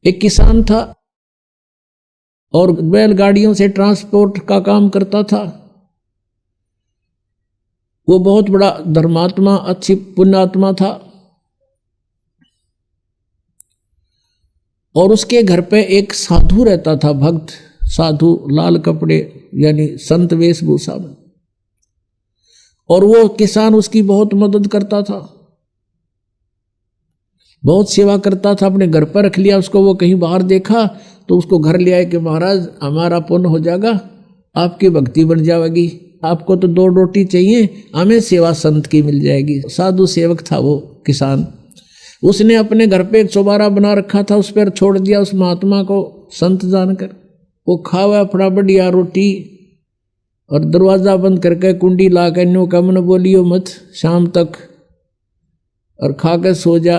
एक किसान था और बैलगाड़ियों से ट्रांसपोर्ट का काम करता था। वो बहुत बड़ा धर्मात्मा, अच्छी पुण्यात्मा था। और उसके घर पे एक साधु रहता था, भक्त साधु, लाल कपड़े यानी संत वेशभूषा में। और वो किसान उसकी बहुत मदद करता था, बहुत सेवा करता था। अपने घर पर रख लिया उसको। वो कहीं बाहर देखा तो उसको घर ले आए कि महाराज हमारा पुण्य हो जाएगा, आपकी भक्ति बन जाएगी, आपको तो 2 रोटी चाहिए, हमें सेवा संत की मिल जाएगी। साधु सेवक था वो किसान। उसने अपने घर पे एक चौबारा बना रखा था, उस पर छोड़ दिया उस महात्मा को संत जानकर। वो खावा अपना बढ़िया रोटी और दरवाजा बंद करके कुंडी ला के नो कम न बोलियो मत शाम तक, और खा के सो जा।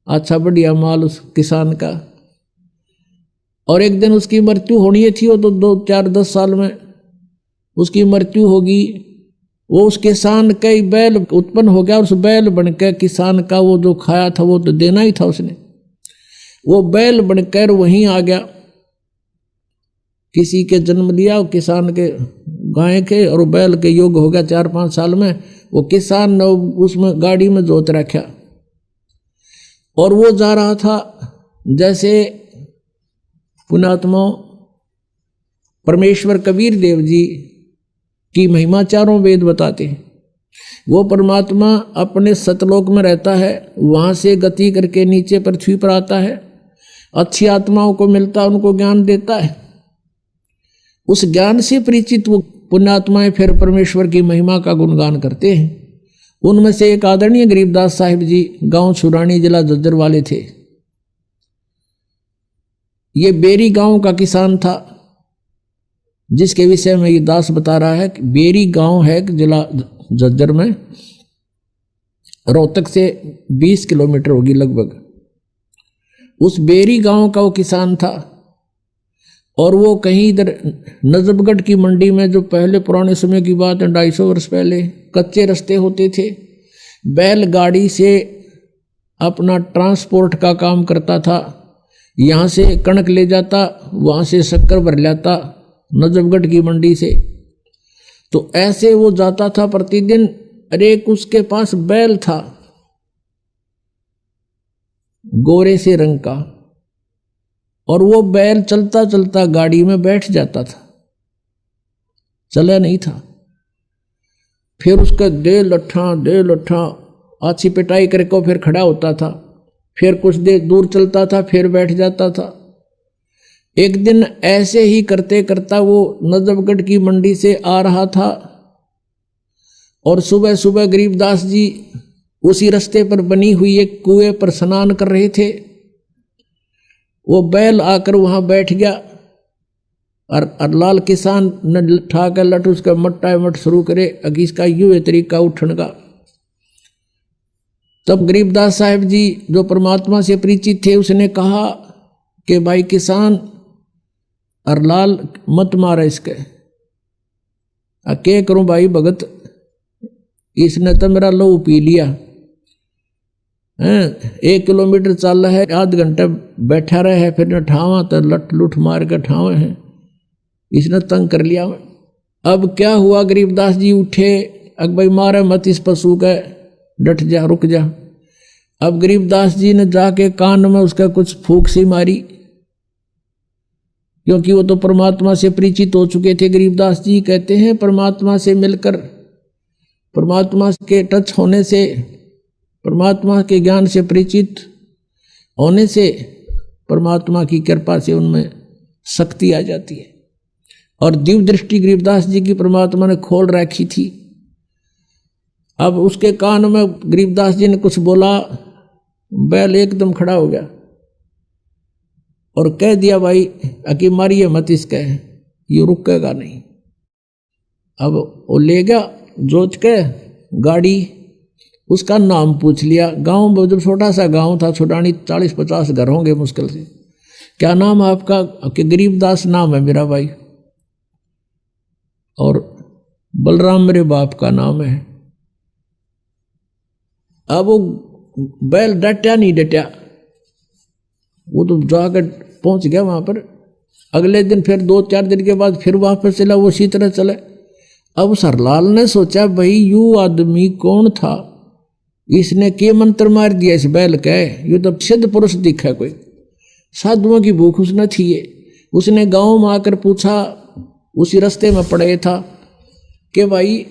अच्छा बढ़िया माल उस किसान का। और एक दिन उसकी मृत्यु होनी थी, वो तो 2, 4, 10 साल में उसकी मृत्यु होगी। वो उस किसान का ही बैल उत्पन्न हो गया। उस बैल बनकर किसान का वो जो खाया था वो तो देना ही था उसने। वो बैल बनकर वहीं आ गया, किसी के जन्म लिया, वो किसान के गाय के, और बैल के योग हो गया 4-5 साल में। वो किसान ने उसमें गाड़ी में जोत रखा और वो जा रहा था। जैसे पुण्यात्मा परमेश्वर कबीर देव जी की महिमा चारों वेद बताते हैं। वो परमात्मा अपने सतलोक में रहता है, वहाँ से गति करके नीचे पृथ्वी पर आता है, अच्छी आत्माओं को मिलता है, उनको ज्ञान देता है। उस ज्ञान से परिचित वो पुण्यात्माएं फिर परमेश्वर की महिमा का गुणगान करते हैं। उनमें से एक आदरणीय गरीबदास साहिब जी गांव सुरानी, जिला झज्जर वाले थे। ये बेरी गांव का किसान था, जिसके विषय में ये दास बता रहा है कि बेरी गांव है जिला झज्जर में, रोहतक से 20 किलोमीटर होगी लगभग। उस बेरी गांव का वो किसान था। और वो कहीं इधर नजफगढ़ की मंडी में, जो पहले पुराने समय की बात है 250 वर्ष पहले, कच्चे रास्ते होते थे, बैलगाड़ी से अपना ट्रांसपोर्ट का काम करता था। यहाँ से कणक ले जाता, वहाँ से शक्कर भर लाता नजफगढ़ की मंडी से। तो ऐसे वो जाता था प्रतिदिन। अरे एक उसके पास बैल था गोरे से रंग का, और वो बैल चलता चलता गाड़ी में बैठ जाता था, चला नहीं था। फिर उसका दे लट्ठा अच्छी पिटाई करके फिर खड़ा होता था, फिर कुछ देर दूर चलता था, फिर बैठ जाता था। एक दिन ऐसे ही करते करता वो नजफगढ़ की मंडी से आ रहा था, और सुबह सुबह गरीबदास जी उसी रास्ते पर बनी हुई एक कुएं पर स्नान कर रहे थे। वो बैल आकर वहां बैठ गया, और लाल किसान ने ठा कर लट उसका मट्टा मट शुरू करे, अगी इसका यूं तरीका उठने का। तब गरीबदास साहिब जी जो परमात्मा से परिचित थे, उसने कहा कि भाई किसान और लाल मत मारा इसके। क्या करूं भाई भगत, इसने तो मेरा लहू पी लिया है। 1 किलोमीटर चल रहा है, आध घंटे बैठा रहे है, फिर न ठावा तो लट लुट मार के ठावे हैं, इसने तंग कर लिया। अब क्या हुआ, गरीबदास जी उठे, अग भाई मारे मत इस पशु के, डट जा, रुक जा। अब गरीबदास जी ने जाके कान में उसका कुछ फूंक सी मारी, क्योंकि वो तो परमात्मा से परिचित हो चुके थे। गरीबदास जी कहते हैं परमात्मा से मिलकर, परमात्मा के टच होने से, परमात्मा के ज्ञान से परिचित होने से परमात्मा की कृपा से उनमें शक्ति आ जाती है। और दिव्य दृष्टि गरीबदास जी की परमात्मा ने खोल रखी थी। अब उसके कान में गरीबदास जी ने कुछ बोला, बैल एकदम खड़ा हो गया और कह दिया भाई अकी मारिए मत इसके, ये रुकेगा नहीं। अब वो ले गया जोत के गाड़ी, उसका नाम पूछ लिया। गांव में जो छोटा सा गांव था छुटानी, 40-50 घर होंगे मुश्किल से। क्या नाम है आपका? कि गरीबदास नाम है मेरा भाई, और बलराम मेरे बाप का नाम है। अब वो बैल डटा नहीं डटा, वो तो जाकर पहुंच गया वहां पर। अगले दिन फिर 2-4 दिन के बाद फिर वापस चला, वो उसी तरह चले। अब सरलाल ने सोचा भाई यू आदमी कौन था, इसने के मंत्र मार दिया इस बैल का, यू तो सिद्ध पुरुष दिखा, कोई साधुओं की भूख उसने थी। उसने गांव में आकर पूछा, उसी रास्ते में पड़े था कि भाई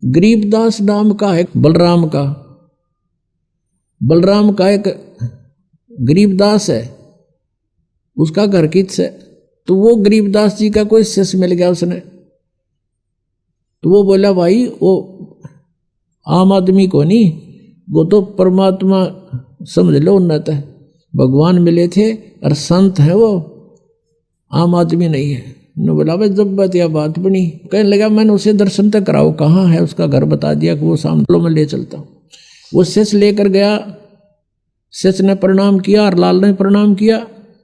गरीबदास नाम का है बलराम का एक गरीबदास है, उसका घर किस है। तो वो गरीबदास जी का कोई शिष्य मिल गया उसने। तो वो बोला भाई वो आम आदमी को नहीं, वो तो परमात्मा समझ लो उन्नत है, भगवान मिले थे और संत है, वो आम आदमी नहीं है। ने बोला भाई जब बात या बात बनी, कहने लगा मैंने उसे दर्शन तक कराओ, कहाँ है उसका घर बता दिया कि वो सामने में ले चलता हूँ। वो शिष्य लेकर गया, शिष्य ने प्रणाम किया और लाल ने प्रणाम किया।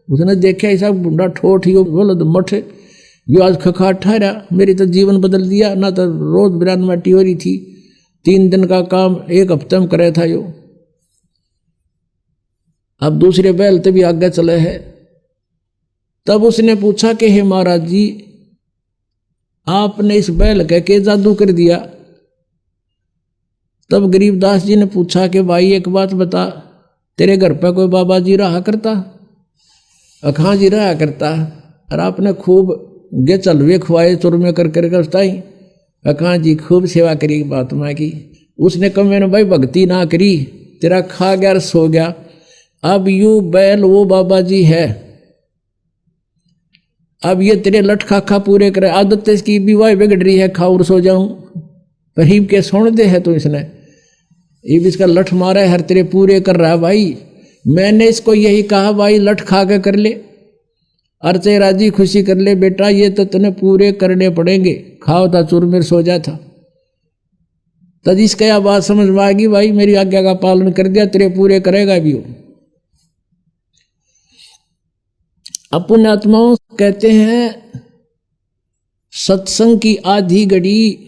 उसने देखा ऐसा बुढ़ा ठोठ ही बोला तो मठ यो आज खखा ठहरा, मेरी तो जीवन बदल दिया। ना तो रोज बिरान माटी हो रही थी, 3 दिन का काम 1 हफ्ते में करे था यो। अब दूसरे बैल तभी आगे चले है। तब उसने पूछा कि हे महाराज जी आपने इस बैल के जादू कर दिया। तब गरीबदास जी ने पूछा कि भाई एक बात बता, तेरे घर पे कोई बाबा जी रहा करता? अखां जी रहा करता, और आपने खूब गे चलवे खुआए चुरमे कर बताई। अखां जी खूब सेवा करी महात्मा की। उसने कहा मैंने भाई भक्ति ना करी, तेरा खा गया और सो गया। अब यू बैल वो बाबा जी है, अब ये तेरे लठ खाखा पूरे करे। आदत इसकी विवाह बिगड़ रही है, खाओ और सो जाऊं, गरीब के सोने दे है। तो इसने ये इसका लठ मारा है, हर तेरे पूरे कर रहा है। भाई मैंने इसको यही कहा भाई लठ खा के कर ले, अर्चे राजी खुशी कर ले बेटा, ये तो तने पूरे करने पड़ेंगे। खाओ था चूरमेर सो जा था। तब इसका यह बात समझ में आ गई, भाई मेरी आज्ञा का पालन कर दिया, तेरे पूरे करेगा भी वो। अब पुण्यात्माओं कहते हैं सत्संग की आधी घड़ी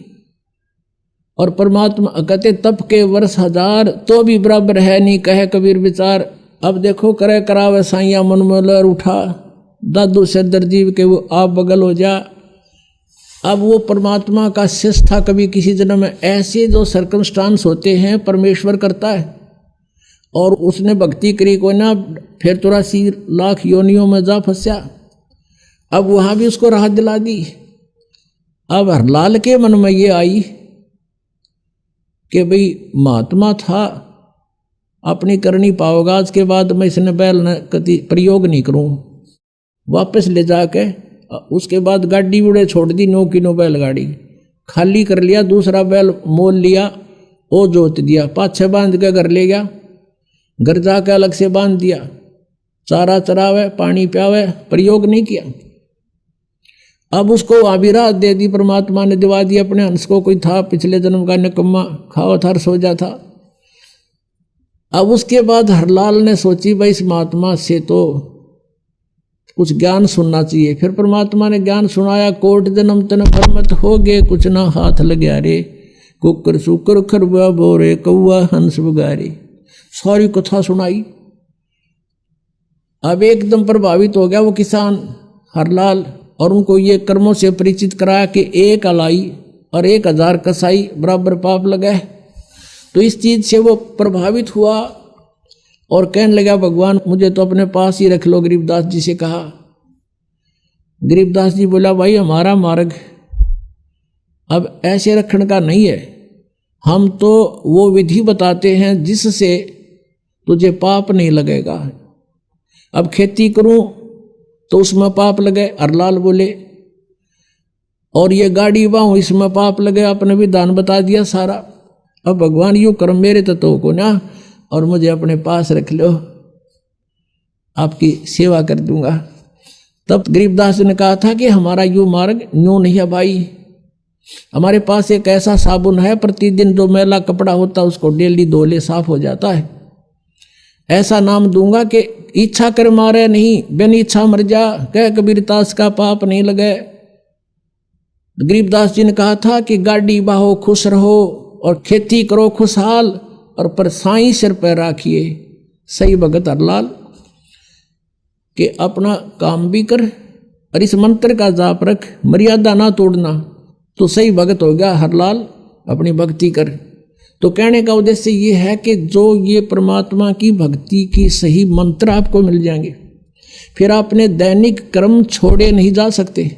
और परमात्मा कहते तप के वर्ष 1000 तो भी बराबर है नहीं, कहे कबीर विचार। अब देखो करे करावे साइया मन मोलर उठा, दादू से दर्जीव के वो आप बगल हो जा। अब वो परमात्मा का शिष्य था कभी किसी जन्म में। ऐसे जो सर्कमस्टांस होते हैं परमेश्वर करता है, और उसने भक्ति करी को ना, फिर 83 लाख योनियों में जा फंसा। अब वहां भी उसको राहत दिला दी। अब हरलाल के मन में ये आई कि भाई महात्मा था, अपनी करनी पाओगा, आज के बाद मैं इसने बैल न कति प्रयोग नहीं करूं। वापस ले जाके उसके बाद गाड़ी उड़े छोड़ दी, 9 किलो बैलगाड़ी खाली कर लिया, दूसरा बैल मोल लिया, वो जोत दिया, पाछे बांध के घर ले गया। घर जाके अलग से बांध दिया, चारा चरावे पानी प्यावे, प्रयोग नहीं किया। अब उसको वहां भी राहत दे दी, परमात्मा ने दिवा दी अपने हंस को। कोई था पिछले जन्म का निकम्मा, खाओ था सो जा था। अब उसके बाद हरलाल ने सोची भाई इस महात्मा से तो कुछ ज्ञान सुनना चाहिए। फिर परमात्मा ने ज्ञान सुनाया, कोट जन्म तन परमत हो गए, कुछ ना हाथ लग्या रे, कुकर सुकर खरबा बोरे, कौआ हंस बगारे। सारी कथा सुनाई। अब एकदम प्रभावित हो गया वो किसान हरलाल, और उनको ये कर्मों से परिचित कराया कि 1 अलाई और 1000 कसाई बराबर पाप लगा। तो इस चीज से वो प्रभावित हुआ और कहने लगा भगवान मुझे तो अपने पास ही रख लो। गरीबदास जी से कहा। गरीबदास जी बोला भाई हमारा मार्ग अब ऐसे रखने का नहीं है, हम तो वो विधि बताते हैं जिससे तुझे पाप नहीं लगेगा। अब खेती करूं तो उसमें पाप लगे, हरलाल बोले, और ये गाड़ी बाहूं इसमें पाप लगे, आपने भी दान बता दिया सारा। अब भगवान यूं कर्म मेरे तत्व को ना, और मुझे अपने पास रख लो, आपकी सेवा कर दूंगा। तब गरीबदास ने कहा था कि हमारा यूं मार्ग यूं नहीं है भाई, हमारे पास एक ऐसा साबुन है, प्रतिदिन जो मैला कपड़ा होता उसको डेली धो ले, साफ हो जाता है। ऐसा नाम दूंगा कि इच्छा कर मारे नहीं, बिन इच्छा मर जा, कह कबीरदास का पाप नहीं लगे। गरीबदास जी ने कहा था कि गाड़ी बाहो खुश रहो और खेती करो खुशहाल, और पर साईं सिर पर राखिए, सही भगत हरलाल कि अपना काम भी कर और इस मंत्र का जाप रख, मर्यादा ना तोड़ना, तो सही भगत हो गया हरलाल, अपनी भक्ति कर। तो कहने का उद्देश्य ये है कि जो ये परमात्मा की भक्ति की सही मंत्र आपको मिल जाएंगे, फिर आपने दैनिक कर्म छोड़े नहीं जा सकते,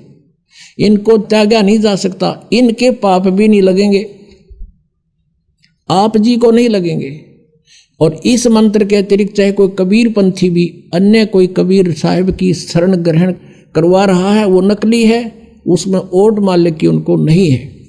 इनको त्यागा नहीं जा सकता, इनके पाप भी नहीं लगेंगे, आप जी को नहीं लगेंगे। और इस मंत्र के अतिरिक्त चाहे कोई कबीर पंथी भी अन्य कोई कबीर साहिब की शरण ग्रहण करवा रहा है, वो नकली है, उसमें ओट मालिक की उनको नहीं है।